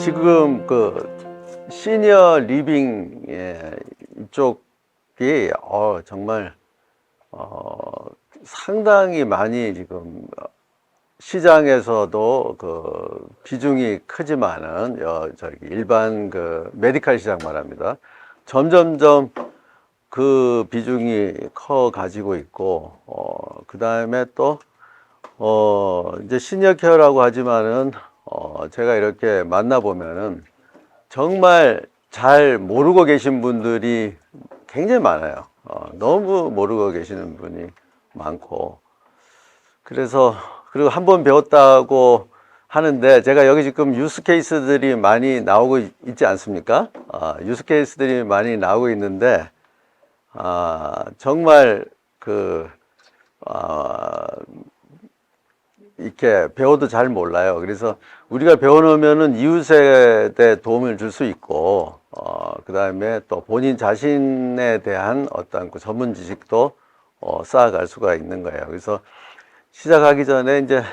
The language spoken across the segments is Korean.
지금 그 시니어 리빙 이쪽이 정말 상당히 많이 지금 시장에서도 그 비중이 크지만은 저기 일반 그 메디칼 시장 말합니다. 점점점 그 비중이 커 가지고 있고 그 다음에 또 이제 시니어 케어라고 하지만은 제가 이렇게 만나보면은 정말 잘 모르고 계신 분들이 굉장히 많아요. 너무 모르고 계시는 분이 많고, 그래서 그리고 한 번 배웠다고 하는데, 제가 여기 지금 유스 케이스들이 많이 나오고 있지 않습니까? 유스 케이스들이 많이 나오고 있는데, 정말 이렇게 배워도 잘 몰라요. 그래서 우리가 배워놓으면은 이웃에 도움을 줄 수 있고, 그 다음에 또 본인 자신에 대한 어떤 그 전문 지식도 쌓아갈 수가 있는 거예요. 그래서 시작하기 전에 이제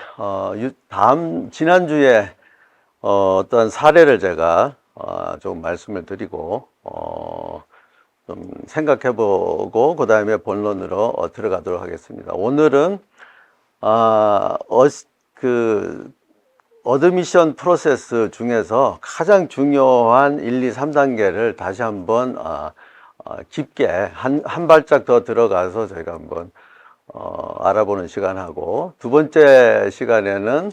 지난주에 어떤 사례를 제가 좀 말씀을 드리고 좀 생각해 보고 그 다음에 본론으로 들어가도록 하겠습니다. 오늘은 어드미션 프로세스 중에서 가장 중요한 1, 2, 3단계를 다시 한번 깊게 한 발짝 더 들어가서 저희가 한번 알아보는 시간하고, 두 번째 시간에는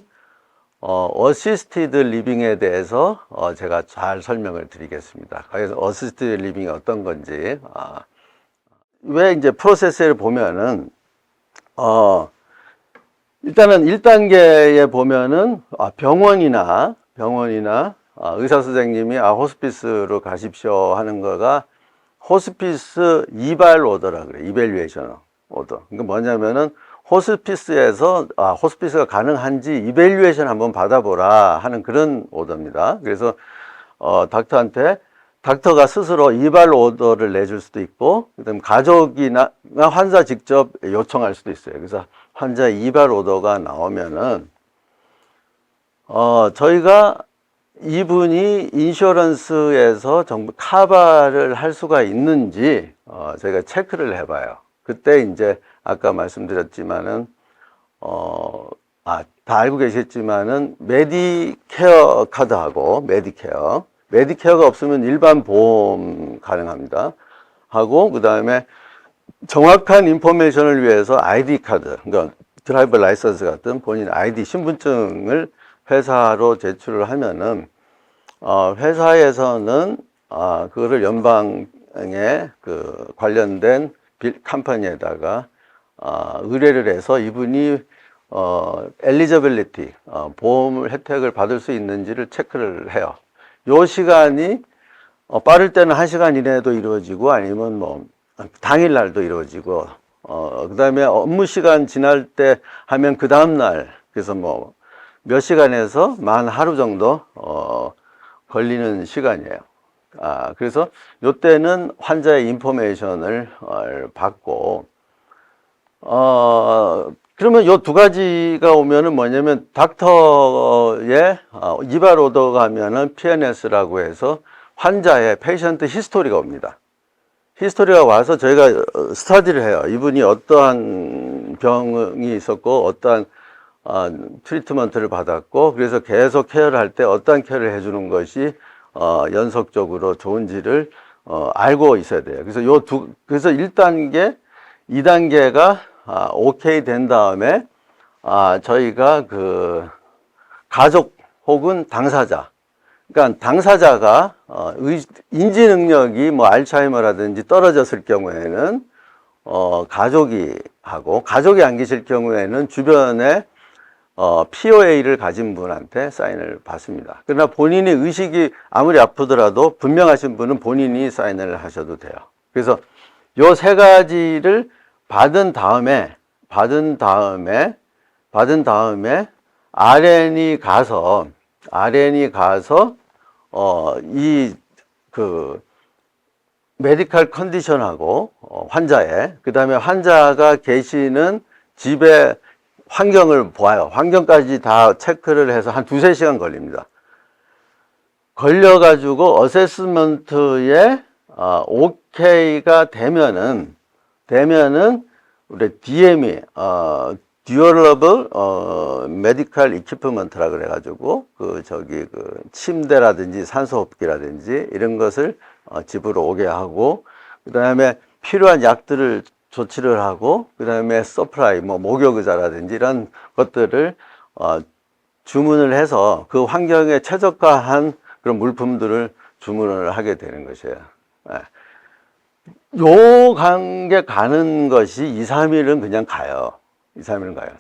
어시스티드 리빙에 대해서 제가 잘 설명을 드리겠습니다. 그래서 어시스티드 리빙이 어떤 건지, 왜 이제 프로세스를 보면은 일단은 1단계에 보면은 병원이나 의사 선생님이 호스피스로 가십시오 하는 거가 호스피스 이발 오더라 그래. 이밸류에이션 오더. 그러니까 뭐냐면은 호스피스에서 호스피스가 가능한지 이밸류에이션 한번 받아보라 하는 그런 오더입니다. 그래서 닥터가 스스로 이발 오더를 내줄 수도 있고, 그다음 가족이나 환자 직접 요청할 수도 있어요. 그래서 환자 이발 오더가 나오면은 저희가 이분이 인슈런스에서 정부 커버를 할 수가 있는지 저희가 체크를 해봐요. 그때 이제 아까 말씀드렸지만은 다 알고 계셨지만은 메디케어 카드하고 메디케어가 없으면 일반 보험 가능합니다. 하고 그 다음에 정확한 인포메이션을 위해서 ID 카드, 그러니까 드라이버 라이선스 같은 본인 ID 신분증을 회사로 제출을 하면은 회사에서는 그거를 연방에 그 관련된 컴퍼니에다가 의뢰를 해서 이분이 엘리저빌리티 보험 혜택을 받을 수 있는지를 체크를 해요. 요 시간이 빠를 때는 1시간 이내에도 이루어지고, 아니면 뭐 당일날도 이루어지고, 그 다음에 업무 시간 지날 때 하면 그 다음날, 그래서 뭐 몇 시간에서 만 하루 정도 걸리는 시간이에요. 그래서 요때는 환자의 인포메이션을 받고, 그러면 요 두 가지가 오면은 뭐냐면, 닥터의 이발 오더가 하면은 PNS라고 해서 환자의 페이션트 히스토리가 옵니다. 히스토리가 와서 저희가 스터디를 해요. 이분이 어떠한 병이 있었고, 어떠한 트리트먼트를 받았고, 그래서 계속 케어를 할 때 어떠한 케어를 해주는 것이 연속적으로 좋은지를 알고 있어야 돼요. 그래서 그래서 1단계, 2단계가 오케이 된 다음에 저희가 그 가족 혹은 당사자, 그러니까 당사자가 인지 능력이 뭐 알츠하이머라든지 떨어졌을 경우에는 가족이 안 계실 경우에는 주변에 POA를 가진 분한테 사인을 받습니다. 그러나 본인의 의식이 아무리 아프더라도 분명하신 분은 본인이 사인을 하셔도 돼요. 그래서 요 세 가지를 받은 다음에 RN이 가서 메디컬 컨디션하고 그 다음에 환자가 계시는 집의 환경을 보아요. 환경까지 다 체크를 해서 한 2-3시간 걸립니다. 걸려가지고 어세스먼트에 오케이가 되면은 우리 DME Durable Medical Equipment라 그래가지고 그 침대라든지 산소호흡기라든지 이런 것을 집으로 오게 하고, 그 다음에 필요한 약들을 조치를 하고, 그 다음에 서프라이 목욕의자라든지 이런 것들을 주문을 해서 그 환경에 최적화한 그런 물품들을 주문을 하게 되는 것이에요. 요 관계 가는 것이 2, 3일은 그냥 가요. 2, 3일은 가요.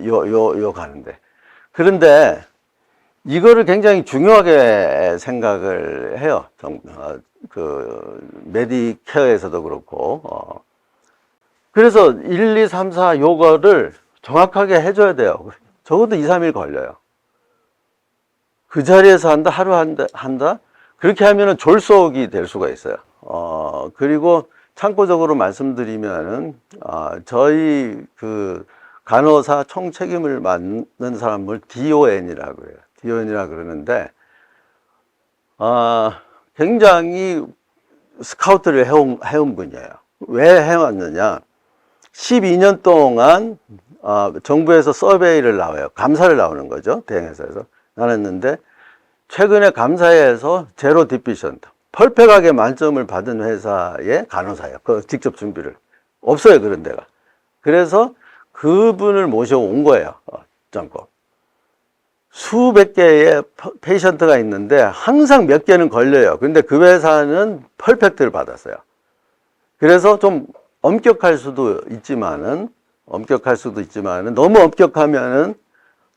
요 가는데. 그런데 이거를 굉장히 중요하게 생각을 해요. 메디케어에서도 그렇고. 그래서 1, 2, 3, 4 요거를 정확하게 해줘야 돼요. 적어도 2, 3일 걸려요. 그 자리에서 한다, 하루 한다? 그렇게 하면은 졸속이 될 수가 있어요. 그리고 참고적으로 말씀드리면은, 저희 간호사 총 책임을 맡는 사람을 DON이라고 해요. DON이라고 그러는데, 굉장히 스카우트를 해온 분이에요. 왜 해왔느냐? 12년 동안, 정부에서 서베이를 나와요. 감사를 나오는 거죠. 대행회사에서. 나눴는데, 최근에 감사에서 제로 디피션트, 펄펙하게 만점을 받은 회사의 간호사예요. 직접 준비를. 없어요, 그런 데가. 그래서 그분을 모셔온 거예요. 수백 개의 페이션트가 있는데 항상 몇 개는 걸려요. 근데 그 회사는 펄펙트를 받았어요. 그래서 좀 엄격할 수도 있지만은 너무 엄격하면은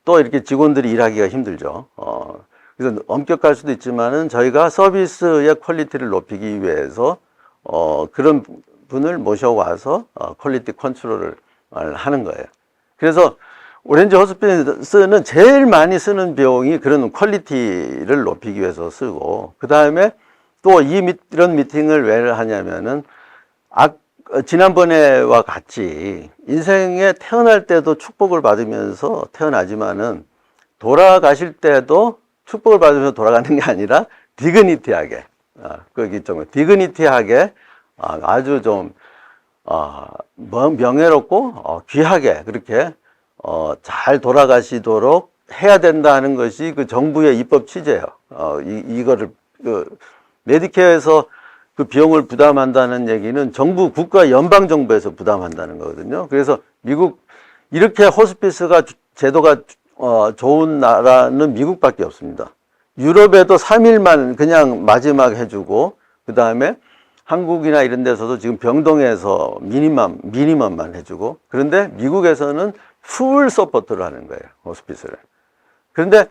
또 이렇게 직원들이 일하기가 힘들죠. 그래서 엄격할 수도 있지만은 저희가 서비스의 퀄리티를 높이기 위해서 그런 분을 모셔와서 퀄리티 컨트롤을 하는 거예요. 그래서 오렌지 호스피스는 제일 많이 쓰는 비용이 그런 퀄리티를 높이기 위해서 쓰고, 그 다음에 또 이런 미팅을 왜 하냐면은 지난번에와 같이 인생에 태어날 때도 축복을 받으면서 태어나지만은 돌아가실 때도 축복을 받으면서 돌아가는 게 아니라 디그니티하게, 디그니티하게 아주 좀 명예롭고 귀하게 그렇게 잘 돌아가시도록 해야 된다는 것이 그 정부의 입법 취지예요. 이거를 메디케어에서 그 비용을 부담한다는 얘기는 정부, 국가, 연방 정부에서 부담한다는 거거든요. 그래서 미국, 이렇게 호스피스가 제도가 좋은 나라는 미국밖에 없습니다. 유럽에도 3일만 그냥 마지막 해주고, 그 다음에 한국이나 이런 데서도 지금 병동에서 미니멈만 해주고, 그런데 미국에서는 풀 서포트를 하는 거예요, 호스피스를. 그런데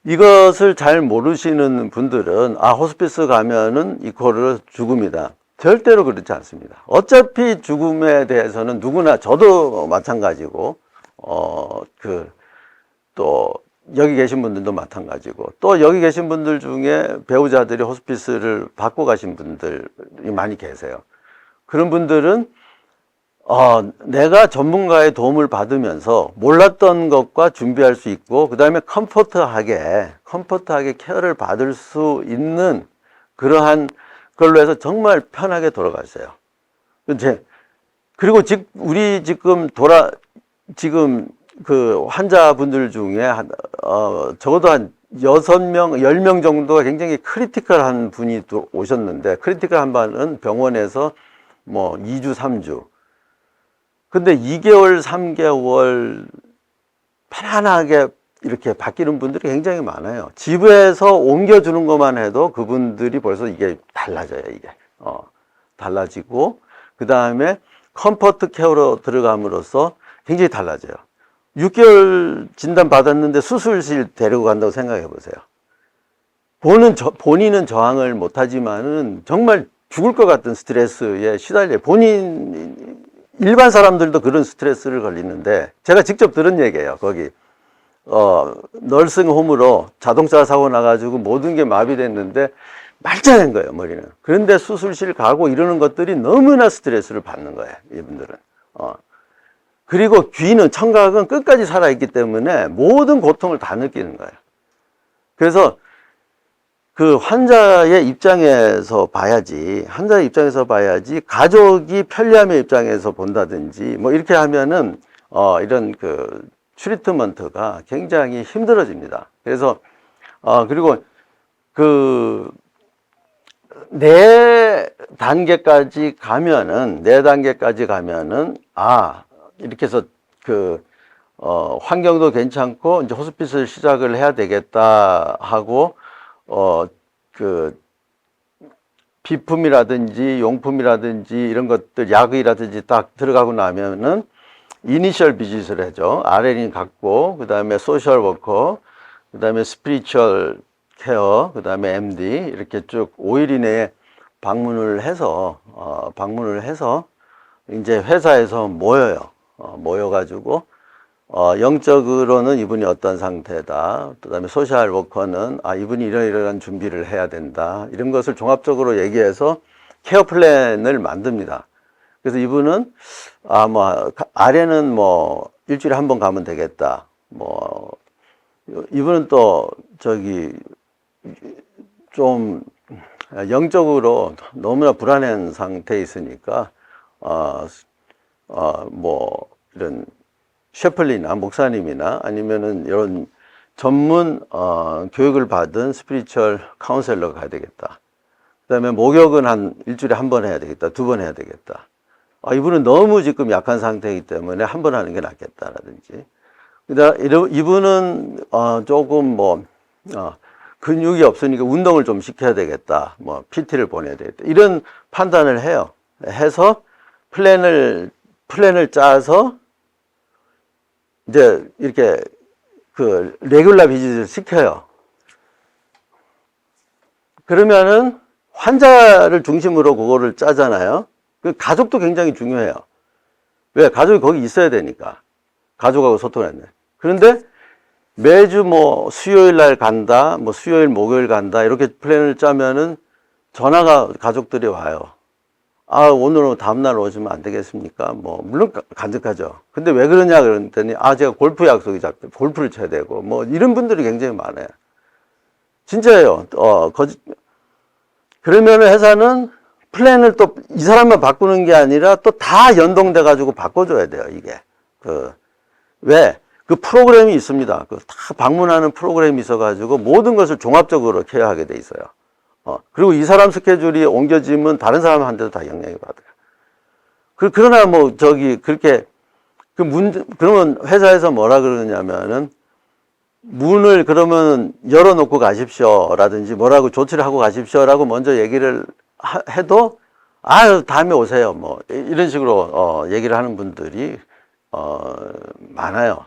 이것을 잘 모르시는 분들은 호스피스 가면은 이코르 죽음이다. 절대로 그렇지 않습니다. 어차피 죽음에 대해서는 누구나, 저도 마찬가지고, 또 여기 계신 분들도 마찬가지고, 또 여기 계신 분들 중에 배우자들이 호스피스를 받고 가신 분들이 많이 계세요. 그런 분들은 내가 전문가의 도움을 받으면서 몰랐던 것과 준비할 수 있고, 그 다음에 컴포트하게 케어를 받을 수 있는 그러한 걸로 해서 정말 편하게 돌아가세요. 그리고 우리 지금 그 환자분들 중에 적어도 한 6명, 10명 정도가 굉장히 크리티컬한 분이 오셨는데, 크리티컬한 분은 병원에서 2주, 3주. 근데 2개월, 3개월 편안하게 이렇게 바뀌는 분들이 굉장히 많아요. 집에서 옮겨주는 것만 해도 그분들이 벌써 이게 달라져요, 이게. 달라지고, 그 다음에 컴포트 케어로 들어감으로써 굉장히 달라져요. 6개월 진단 받았는데 수술실 데리고 간다고 생각해 보세요. 본인은 저항을 못하지만은 정말 죽을 것 같은 스트레스에 시달려요. 일반 사람들도 그런 스트레스를 걸리는데, 제가 직접 들은 얘기예요. 거기 널싱홈으로 자동차 사고 나가지고 모든 게 마비됐는데 말짱한 거예요, 머리는. 그런데 수술실 가고 이러는 것들이 너무나 스트레스를 받는 거예요, 이분들은. 그리고 청각은 끝까지 살아있기 때문에 모든 고통을 다 느끼는 거예요. 그래서 그 환자의 입장에서 봐야지, 환자의 입장에서 봐야지, 가족이 편리함의 입장에서 본다든지, 뭐 이렇게 하면은, 이런 그 트리트먼트가 굉장히 힘들어집니다. 그래서, 그리고 그, 네 단계까지 가면은, 이렇게 해서 그, 환경도 괜찮고, 이제 호스피스를 시작을 해야 되겠다 하고, 그, 비품이라든지 용품이라든지 이런 것들, 약이라든지 딱 들어가고 나면은, 이니셜 비짓을 하죠. RN이 갖고, 그 다음에 소셜 워커, 그 다음에 스피리추얼 케어, 그 다음에 MD, 이렇게 쭉 5일 이내에 방문을 해서, 이제 회사에서 모여요. 모여가지고, 영적으로는 이분이 어떤 상태다. 그 다음에 소셜 워커는, 이분이 이러이러한 준비를 해야 된다. 이런 것을 종합적으로 얘기해서 케어 플랜을 만듭니다. 그래서 이분은, 아래는 뭐, 일주일에 한 번 가면 되겠다. 뭐, 이분은 또, 좀, 영적으로 너무나 불안한 상태에 있으니까, 뭐, 이런, 셰플리나 목사님이나 아니면은 이런 전문, 교육을 받은 스피리추얼 카운셀러가 가야 되겠다. 그 다음에 목욕은 한 일주일에 한 번 해야 되겠다. 2번 해야 되겠다. 이분은 너무 지금 약한 상태이기 때문에 한 번 하는 게 낫겠다라든지. 그다음 이분은 조금 뭐 근육이 없으니까 운동을 좀 시켜야 되겠다. 뭐 PT를 보내야 되겠다. 이런 판단을 해요. 해서 플랜을 짜서 이제 이렇게 그 레귤러 비짓을 시켜요. 그러면은 환자를 중심으로 그거를 짜잖아요. 그 가족도 굉장히 중요해요. 왜? 가족이 거기 있어야 되니까. 가족하고 소통했네. 그런데 매주 뭐 수요일 날 간다, 뭐 수요일, 목요일 간다, 이렇게 플랜을 짜면은 전화가 가족들이 와요. 오늘은 다음날 오시면 안 되겠습니까? 뭐, 물론 간직하죠. 근데 왜 그러냐 그랬더니, 제가 골프 약속이 잡혀, 골프를 쳐야 되고, 뭐, 이런 분들이 굉장히 많아요. 진짜예요. 그러면 회사는 플랜을 또 이 사람만 바꾸는 게 아니라 또 다 연동돼 가지고 바꿔줘야 돼요, 이게. 왜? 그 프로그램이 있습니다. 다 방문하는 프로그램이 있어가지고 모든 것을 종합적으로 케어하게 돼 있어요. 그리고 이 사람 스케줄이 옮겨지면 다른 사람한테도 다 영향이 받아요. 그러나 그렇게, 그러면 회사에서 뭐라 그러냐면은, 문을 그러면 열어놓고 가십시오. 라든지 뭐라고 조치를 하고 가십시오. 라고 먼저 얘기를 해도, 다음에 오세요. 뭐, 이런 식으로, 얘기를 하는 분들이, 많아요.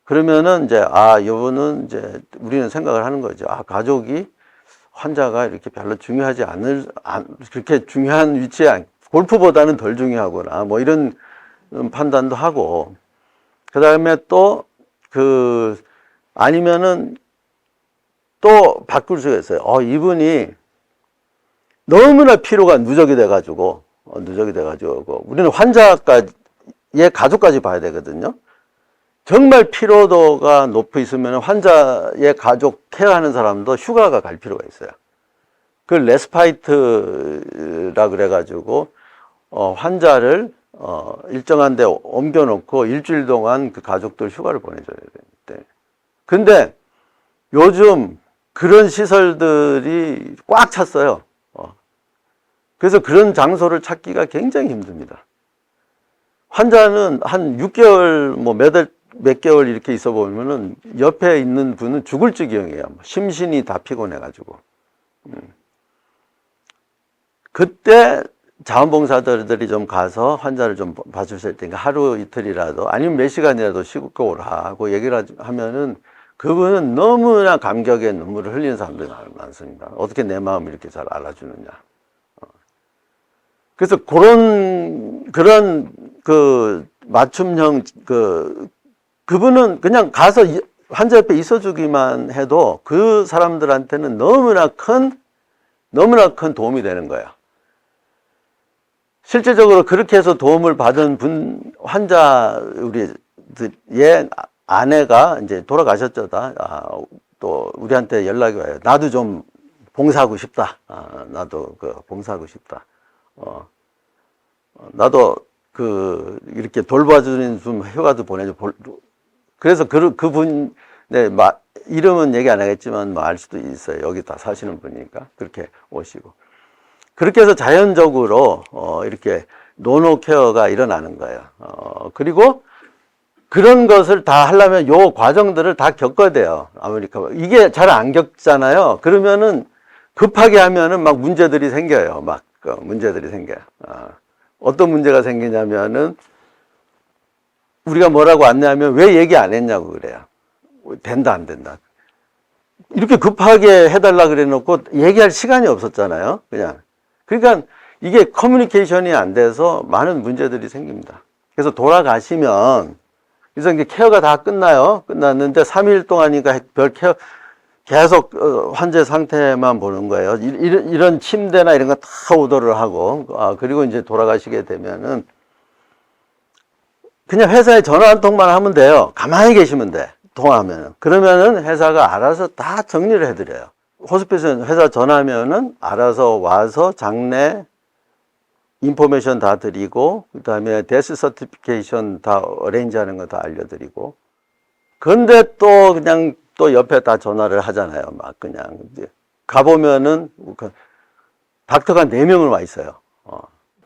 그러면은 이제, 이분은 이제, 우리는 생각을 하는 거죠. 가족이 환자가 이렇게 별로 중요하지 그렇게 중요한 위치에, 골프보다는 덜 중요하구나. 뭐 이런 판단도 하고. 그 다음에 또, 아니면은 또 바꿀 수가 있어요. 이분이 너무나 피로가 누적이 돼가지고, 우리는 환자의 가족까지 봐야 되거든요. 정말 피로도가 높이 있으면 환자의 가족 케어하는 사람도 휴가가 갈 필요가 있어요. 그 레스파이트라 그래가지고 환자를 일정한 데 옮겨놓고 일주일 동안 그 가족들 휴가를 보내줘야 되는데, 근데 요즘 그런 시설들이 꽉 찼어요. 그래서 그런 장소를 찾기가 굉장히 힘듭니다. 환자는 한 6개월 몇 개월 이렇게 있어 보면은 옆에 있는 분은 죽을 지경이에요. 심신이 다 피곤해가지고. 그때 자원봉사자들이 좀 가서 환자를 좀 봐주실 테니까 하루 이틀이라도 아니면 몇 시간이라도 쉬고 오라고 얘기를 하면은 그분은 너무나 감격의 눈물을 흘리는 사람들이 많습니다. 어떻게 내 마음을 이렇게 잘 알아주느냐. 그래서 그런 맞춤형 그분은 그냥 가서 환자 옆에 있어주기만 해도 그 사람들한테는 너무나 큰 도움이 되는 거예요. 실제적으로 그렇게 해서 도움을 받은 환자, 우리의 아내가 이제 돌아가셨죠. 또 우리한테 연락이 와요. 나도 좀 봉사하고 싶다. 나도 봉사하고 싶다. 나도 이렇게 돌봐주는 좀 휴가도 보내줘. 그래서 그분, 네, 이름은 얘기 안 하겠지만, 알 수도 있어요. 여기 다 사시는 분이니까. 그렇게 오시고. 그렇게 해서 자연적으로, 이렇게 노노 케어가 일어나는 거예요. 그리고 그런 것을 다 하려면 요 과정들을 다 겪어야 돼요. 아메리카. 이게 잘 안 겪잖아요. 그러면은 급하게 하면은 막 문제들이 생겨요. 문제들이 생겨요. 어떤 문제가 생기냐면은 우리가 뭐라고 안내하면 왜 얘기 안 했냐고 그래요. 된다, 안 된다. 이렇게 급하게 해달라 그래 놓고 얘기할 시간이 없었잖아요. 그냥. 그러니까 이게 커뮤니케이션이 안 돼서 많은 문제들이 생깁니다. 그래서 돌아가시면, 그래서 이제 케어가 다 끝나요. 끝났는데 3일 동안이니까 별 케어, 계속 환자 상태만 보는 거예요. 이런 침대나 이런 거 다 오더를 하고, 그리고 이제 돌아가시게 되면은 그냥 회사에 전화 한 통만 하면 돼요. 가만히 계시면 돼. 통화하면은. 그러면은 회사가 알아서 다 정리를 해드려요. 호스피스는 회사 전화하면은 알아서 와서 장례 인포메이션 다 드리고, 그 다음에 데스 서티피케이션 다 어레인지 하는 거 다 알려드리고. 근데 또 그냥 또 옆에 다 전화를 하잖아요. 막 그냥 이제 가보면은 닥터가 4명을 와 있어요.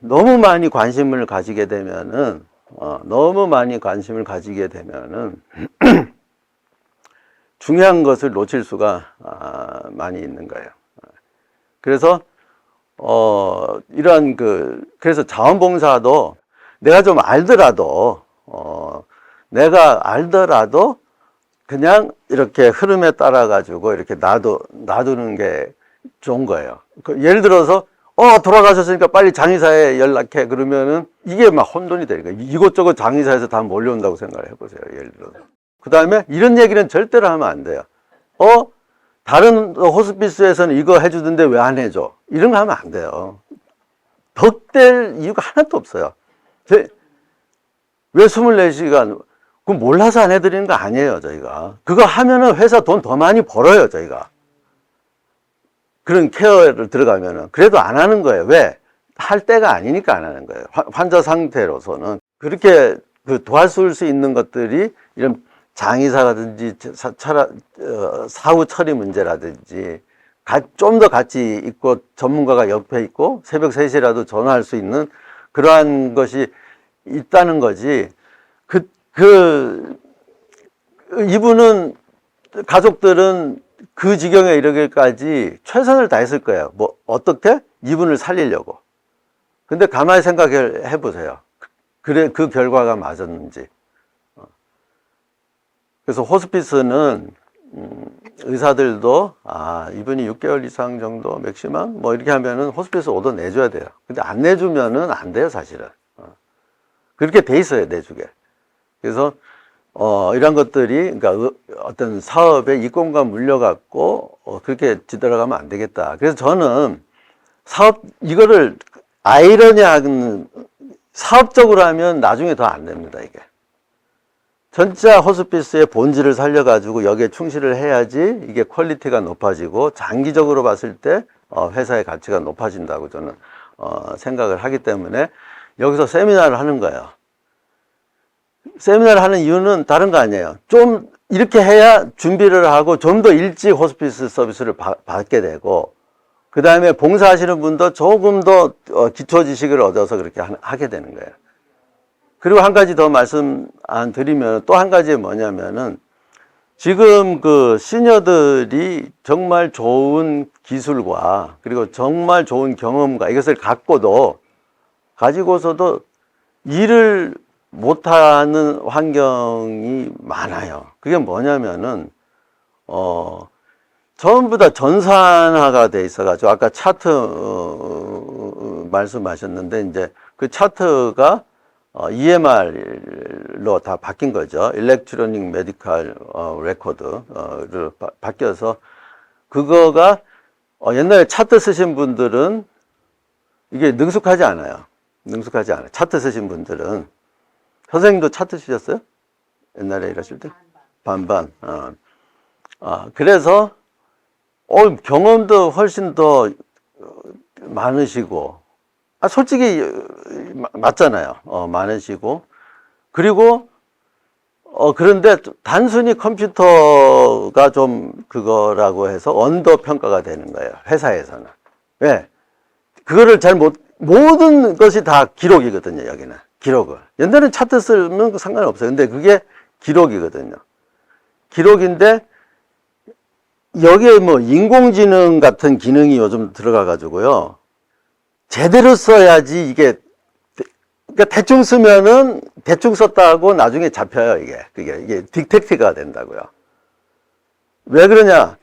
너무 많이 관심을 가지게 되면은 중요한 것을 놓칠 수가 많이 있는 거예요. 그래서 그래서 자원봉사도 내가 좀 알더라도 그냥 이렇게 흐름에 따라 가지고 이렇게 놔두는 게 좋은 거예요. 예를 들어서 돌아가셨으니까 빨리 장의사에 연락해. 그러면은 이게 막 혼돈이 되니까 이것저것 장의사에서 다 몰려온다고 생각을 해보세요. 예를 들어서. 그 다음에 이런 얘기는 절대로 하면 안 돼요. 다른 호스피스에서는 이거 해주던데 왜 안 해줘? 이런 거 하면 안 돼요. 덕될 이유가 하나도 없어요. 왜 24시간? 그럼 몰라서 안 해드리는 거 아니에요, 저희가. 그거 하면은 회사 돈 더 많이 벌어요, 저희가. 그런 케어를 들어가면은. 그래도 안 하는 거예요. 왜? 할 때가 아니니까 안 하는 거예요. 환자 상태로서는. 그렇게 도와줄 수 있는 것들이 이런 장의사라든지 사후 처리 문제라든지 좀 더 같이 있고 전문가가 옆에 있고 새벽 3시라도 전화할 수 있는 그러한 것이 있다는 거지. 이분은 가족들은 그 지경에 이르기까지 최선을 다했을 거예요. 어떻게? 이분을 살리려고. 근데 가만히 생각해 보세요. 그래, 그 결과가 맞았는지. 그래서 호스피스는, 의사들도, 이분이 6개월 이상 정도, 맥시멈, 이렇게 하면은 호스피스 오더 내줘야 돼요. 근데 안 내주면은 안 돼요, 사실은. 그렇게 돼 있어요, 내주게. 그래서, 이런 것들이, 그러니까 어떤 사업에 이권과 물려갖고, 그렇게 뒤돌아가면 안 되겠다. 그래서 저는 이거를 아이러니한, 사업적으로 하면 나중에 더 안 됩니다, 이게. 전자 호스피스의 본질을 살려가지고 여기에 충실을 해야지 이게 퀄리티가 높아지고 장기적으로 봤을 때 회사의 가치가 높아진다고 저는 생각을 하기 때문에 여기서 세미나를 하는 거예요. 세미나를 하는 이유는 다른 거 아니에요. 좀 이렇게 해야 준비를 하고 좀 더 일찍 호스피스 서비스를 받게 되고, 그 다음에 봉사하시는 분도 조금 더 기초 지식을 얻어서 그렇게 하게 되는 거예요. 그리고 한 가지 더 말씀 안 드리면 또 한 가지 뭐냐면은 지금 시니어들이 정말 좋은 기술과 그리고 정말 좋은 경험과 이것을 가지고서도 일을 못하는 환경이 많아요. 그게 뭐냐면은 전부 다 전산화가 돼 있어가지고 아까 차트 말씀하셨는데 이제 그 차트가 EMR로 다 바뀐 거죠. 일렉트로닉 메디컬 레코드로 바뀌어서 그거가 옛날에 차트 쓰신 분들은 이게 능숙하지 않아요. 차트 쓰신 분들은 선생님도 차트 쓰셨어요? 옛날에 일하실 때? 반반. 그래서 경험도 훨씬 더 많으시고, 솔직히 맞잖아요. 많으시고. 그리고 그런데 단순히 컴퓨터가 좀 그거라고 해서 언더 평가가 되는 거예요. 회사에서는. 왜? 그거를 모든 것이 다 기록이거든요, 여기는. 기록을. 옛날엔 차트 쓰면 상관없어요. 근데 그게 기록이거든요. 기록인데, 여기에 뭐 인공지능 같은 기능이 요즘 들어가 가지고요. 제대로 써야지 이게, 그러니까 대충 쓰면은 대충 썼다고 나중에 잡혀요, 이게. 이게 딕텍트가 된다고요. 왜 그러냐?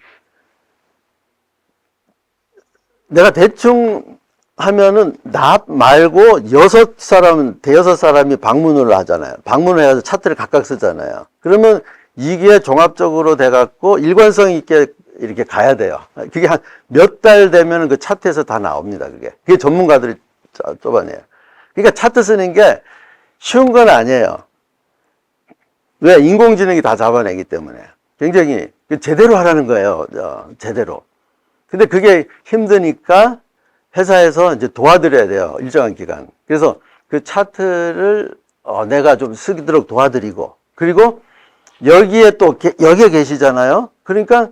내가 대충 하면은 나 말고 대여섯 사람이 방문을 하잖아요. 방문을 해서 차트를 각각 쓰잖아요. 그러면 이게 종합적으로 돼갖고 일관성 있게 이렇게 가야 돼요. 그게 한 몇 달 되면 그 차트에서 다 나옵니다. 그게 전문가들이 쫓아내요. 그러니까 차트 쓰는 게 쉬운 건 아니에요. 왜? 인공지능이 다 잡아내기 때문에. 굉장히 제대로 하라는 거예요. 제대로. 근데 그게 힘드니까 회사에서 이제 도와드려야 돼요. 일정한 기간. 그래서 그 차트를 내가 좀 쓰도록 도와드리고, 그리고 여기에 계시잖아요. 그러니까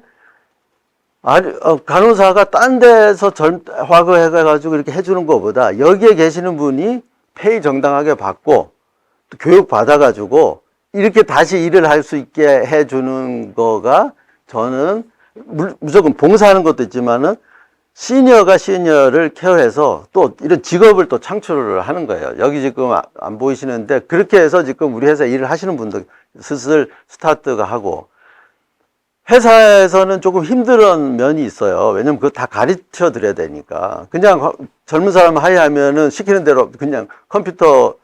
간호사가 딴 데서 화거해가지고 이렇게 해주는 것보다 여기에 계시는 분이 페이 정당하게 받고 또 교육 받아가지고 이렇게 다시 일을 할 수 있게 해주는 거가, 저는 무조건 봉사하는 것도 있지만은 시니어가 시니어를 케어해서 또 이런 직업을 또 창출을 하는 거예요. 여기 지금 안 보이시는데 그렇게 해서 지금 우리 회사 일을 하시는 분들 슬슬 스타트가 하고, 회사에서는 조금 힘든 면이 있어요. 왜냐면 그거 다 가르쳐 드려야 되니까. 그냥 젊은 사람 하이하면은 시키는 대로 그냥 컴퓨터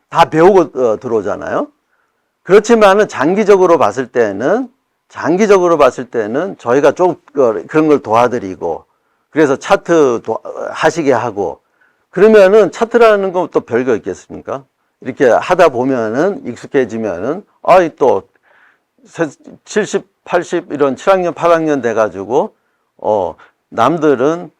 다 배우고 들어오잖아요. 그렇지만은 장기적으로 봤을 때는 저희가 좀 그런 걸 도와드리고, 그래서 차트 하시게 하고, 그러면은 차트라는 건 또 별거 있겠습니까? 이렇게 하다 보면은 익숙해지면은, 또 70, 80 이런 7학년, 8학년 돼가지고, 남들은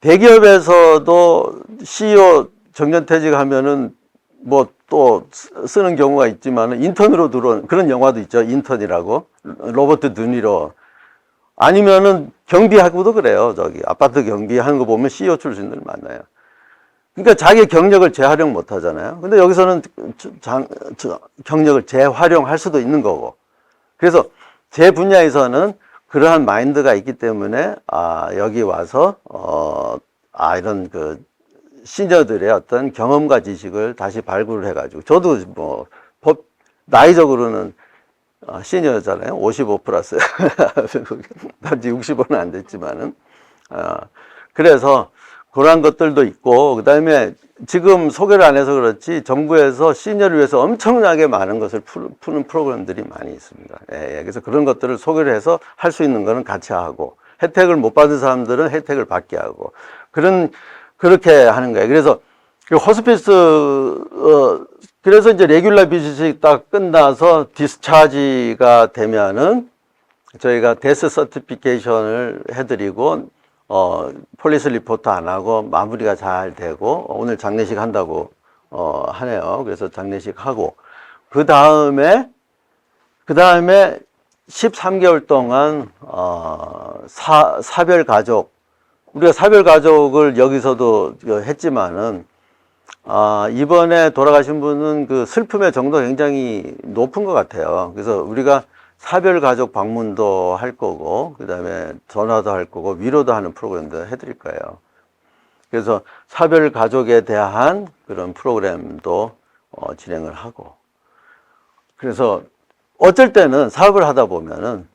대기업에서도 CEO 정년퇴직하면은 뭐 또 쓰는 경우가 있지만은 인턴으로 들어온 그런 영화도 있죠. 인턴이라고. 로버트 드니로. 아니면은 경비하고도 그래요. 아파트 경비하는 거 보면 CEO 출신들 많아요. 그러니까 자기 경력을 재활용 못 하잖아요. 근데 여기서는 경력을 재활용할 수도 있는 거고. 그래서 제 분야에서는 그러한 마인드가 있기 때문에, 여기 와서, 이런 시니어들의 어떤 경험과 지식을 다시 발굴을 해가지고, 저도 뭐, 나이적으로는 시니어잖아요. 55 플러스. 아직 65는 안 됐지만은. 그래서 그러한 것들도 있고, 그 다음에 지금 소개를 안 해서 그렇지, 정부에서 시니어를 위해서 엄청나게 많은 것을 푸는 프로그램들이 많이 있습니다. 그래서 그런 것들을 소개를 해서 할 수 있는 거는 같이 하고, 혜택을 못 받은 사람들은 혜택을 받게 하고, 그렇게 하는 거예요. 그래서 호스피스, 그래서 이제 레귤러 비즈니스 딱 끝나서 디스차지가 되면은 저희가 데스 서티피케이션을 해드리고, 폴리스 리포트 안 하고 마무리가 잘 되고, 오늘 장례식 한다고 하네요. 그래서 장례식 하고, 그 다음에 13개월 동안 사별 가족, 우리가 사별 가족을 여기서도 했지만은, 이번에 돌아가신 분은 그 슬픔의 정도가 굉장히 높은 것 같아요. 그래서 우리가 사별 가족 방문도 할 거고, 그 다음에 전화도 할 거고, 위로도 하는 프로그램도 해드릴 거예요. 그래서 사별 가족에 대한 그런 프로그램도 진행을 하고, 그래서 어쩔 때는 사업을 하다 보면은,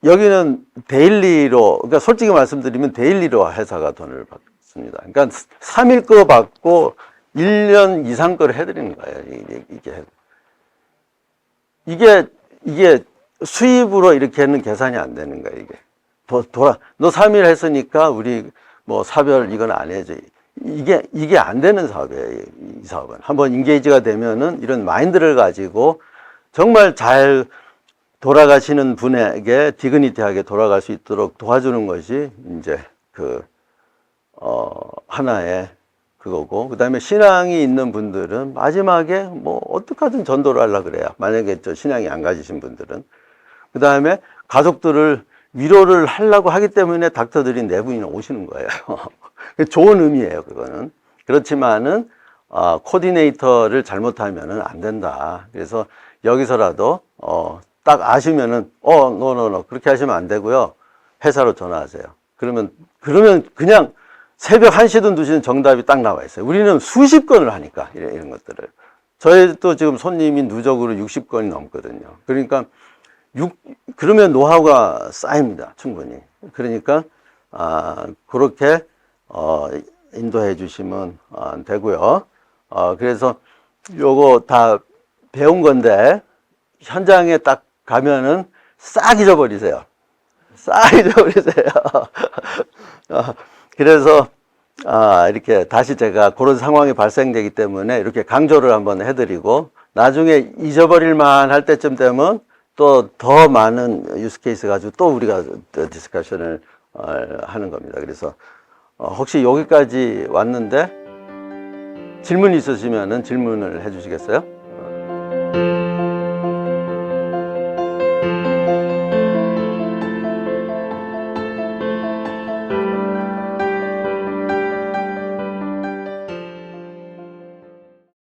여기는 데일리로, 그러니까 솔직히 말씀드리면 데일리로 회사가 돈을 받습니다. 그러니까 3일 거 받고 1년 이상 거를 해드리는 거예요. 이게 수입으로 이렇게는 계산이 안 되는 거예요, 이게. 너 3일 했으니까 우리 뭐 사별 이건 안 해야지. 이게 안 되는 사업이에요, 이 사업은. 한번 인게이지가 되면은 이런 마인드를 가지고 정말 잘 돌아가시는 분에게 디그니티하게 돌아갈 수 있도록 도와주는 것이 이제 하나의 그거고, 그 다음에 신앙이 있는 분들은 마지막에 뭐 어떻게든 전도를 하려고 그래요. 만약에 저 신앙이 안 가지신 분들은. 그 다음에 가족들을 위로를 하려고 하기 때문에 닥터들이 네 분이나 오시는 거예요. 좋은 의미예요, 그거는. 그렇지만은, 코디네이터를 잘못하면은 안 된다. 그래서 여기서라도, 딱 아시면은, 노. 그렇게 하시면 안 되고요. 회사로 전화하세요. 그러면 그냥 새벽 1시든 2시든 정답이 딱 나와 있어요. 우리는 수십 건을 하니까, 이런 것들을. 저희도 지금 손님이 누적으로 60건이 넘거든요. 그러니까, 그러면 노하우가 쌓입니다. 충분히. 그러니까, 그렇게, 인도해 주시면 되고요. 그래서 요거 다 배운 건데, 현장에 딱 가면은 싹 잊어버리세요. 싹 잊어버리세요. 그래서, 이렇게 다시 제가 그런 상황이 발생되기 때문에 이렇게 강조를 한번 해드리고, 나중에 잊어버릴 만할 때쯤 되면 또 더 많은 유스 케이스 가지고 또 우리가 디스커션을 하는 겁니다. 그래서 혹시 여기까지 왔는데 질문 있으시면은 질문을 해 주시겠어요?